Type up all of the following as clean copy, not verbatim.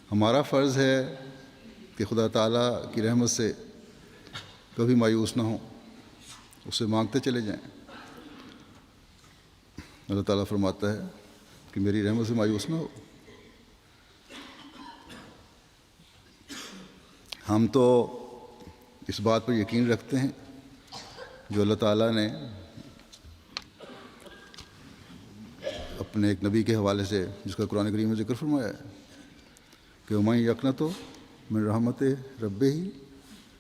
ہمارا فرض ہے کہ خدا تعالیٰ کی رحمت سے کبھی مایوس نہ ہوں، اس سے مانگتے چلے جائیں۔ اللہ تعالیٰ فرماتا ہے کہ میری رحمت سے مایوس نہ ہو۔ ہم تو اس بات پر یقین رکھتے ہیں جو اللہ تعالیٰ نے اپنے ایک نبی کے حوالے سے، جس کا قرآن کریم میں ذکر فرمایا ہے کہ وَمَن یقنط من رحمت ربہ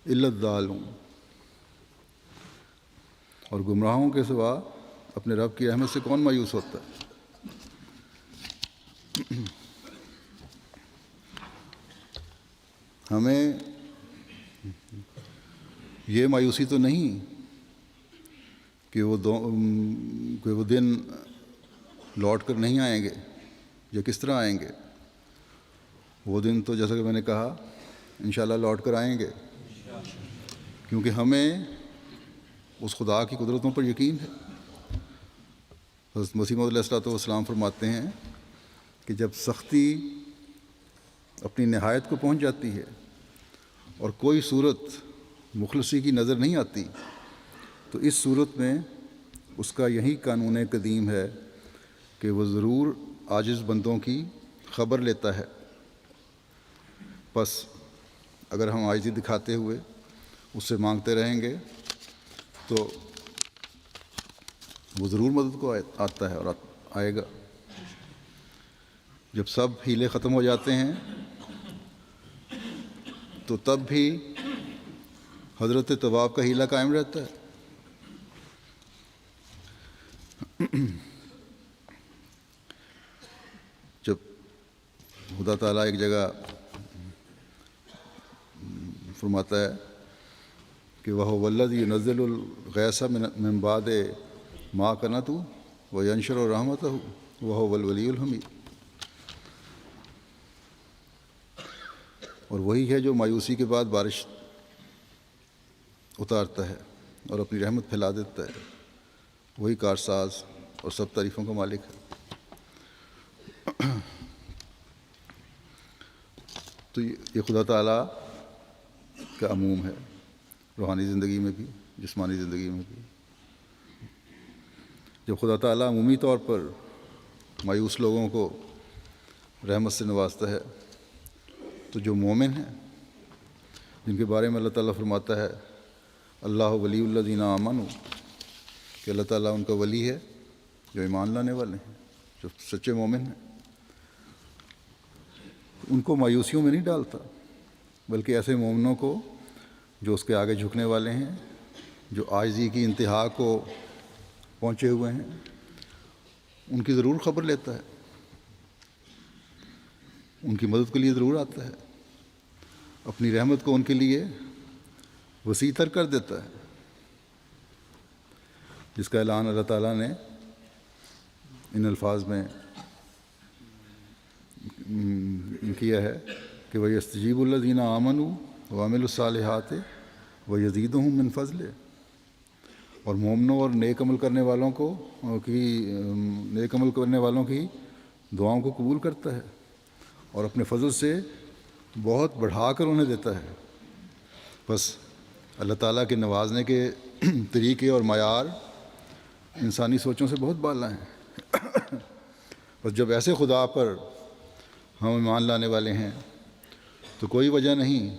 الا الضالون، اور گمراہوں کے سوا اپنے رب کی رحمت سے کون مایوس ہوتا ہے؟ ہمیں یہ مایوسی تو نہیں کہ وہ دن لوٹ کر نہیں آئیں گے، یا کس طرح آئیں گے۔ وہ دن تو جیسا کہ میں نے کہا انشاءاللہ لوٹ کر آئیں گے، کیونکہ ہمیں اس خدا کی قدرتوں پر یقین ہے۔ حضرت مسیح موعود علیہ السلام فرماتے ہیں کہ جب سختی اپنی نہایت کو پہنچ جاتی ہے اور کوئی صورت مخلصی کی نظر نہیں آتی، تو اس صورت میں اس کا یہی قانون قدیم ہے کہ وہ ضرور عاجز بندوں کی خبر لیتا ہے۔ بس اگر ہم عاجزی دکھاتے ہوئے اس سے مانگتے رہیں گے تو وہ ضرور مدد کو آتا ہے اور آئے گا۔ جب سب ہیلے ختم ہو جاتے ہیں تو تب بھی حضرت طباب کا ہیلہ قائم رہتا ہے۔ جب خدا تعالیٰ ایک جگہ فرماتا ہے کہ وَهُوَ الَّذِي يُنَزِّلُ الْغَيْثَ مِن بَعْدِ مَا قَنَطُوا وَيَنشُرُ رَحْمَتَهُ وَهُوَ الْوَلِيُّ الْحَمِيدُ، اور وہی ہے جو مایوسی کے بعد بارش اتارتا ہے اور اپنی رحمت پھیلا دیتا ہے، وہی کارساز اور سب تعریفوں کا مالک ہے۔ تو یہ خدا تعالیٰ کا عموم ہے، روحانی زندگی میں بھی، جسمانی زندگی میں بھی۔ جب خدا تعالیٰ عمومی طور پر مایوس لوگوں کو رحمت سے نوازتا ہے تو جو مومن ہیں، جن کے بارے میں اللہ تعالیٰ فرماتا ہے اللہ ولی الذین آمنوا، کہ اللہ تعالیٰ ان کا ولی ہے جو ایمان لانے والے ہیں، جو سچے مومن ہیں، ان کو مایوسیوں میں نہیں ڈالتا، بلکہ ایسے مومنوں کو جو اس کے آگے جھکنے والے ہیں، جو عاجزی کی انتہا کو پہنچے ہوئے ہیں، ان کی ضرور خبر لیتا ہے، ان کی مدد کے لیے ضرور آتا ہے، اپنی رحمت کو ان کے لیے وسیع تر کر دیتا ہے، جس کا اعلان اللہ تعالیٰ نے ان الفاظ میں کیا ہے کہ وَيَسْتَجِيبُ الَّذِينَ آمَنُوا وَعَمِلُوا الصَّالِحَاتِ وَيَزِيدُهُم مِّن فَضْلِهِ، اور مومنوں اور نیک عمل کرنے والوں کی دعاؤں کو قبول کرتا ہے اور اپنے فضل سے بہت بڑھا کر انہیں دیتا ہے۔ بس اللہ تعالیٰ کے نوازنے کے طریقے اور معیار انسانی سوچوں سے بہت بالا ہیں۔ بس جب ایسے خدا پر ہم ایمان لانے والے ہیں تو کوئی وجہ نہیں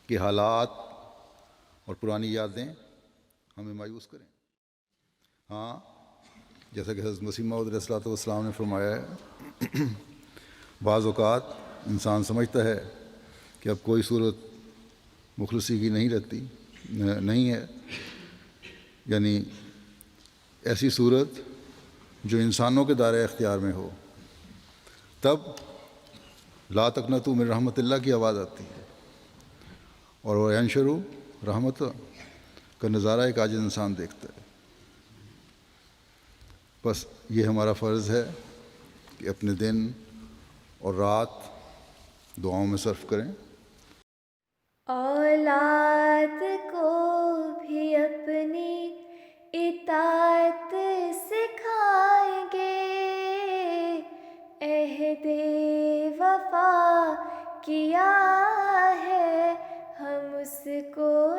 کہ حالات اور پرانی یادیں ہمیں مایوس کریں۔ ہاں، جیسا کہ حضرت مسیح موعود علیہ السلام نے فرمایا ہے، بعض اوقات انسان سمجھتا ہے کہ اب کوئی صورت مخلصی کی نہیں ہے، یعنی ایسی صورت جو انسانوں کے دائرۂ اختیار میں ہو، تب لا تقنطوا من رحمت اللہ کی آواز آتی ہے، اور وہ ینشر رحمت کا نظارہ ایک عاجز انسان دیکھتا ہے۔ بس یہ ہمارا فرض ہے کہ اپنے دن اور رات دعاؤں میں صرف کریں۔ اولاد کو بھی اپنی اطاعت سکھائیں گے، عہد وفا کیا ہے ہم اس کو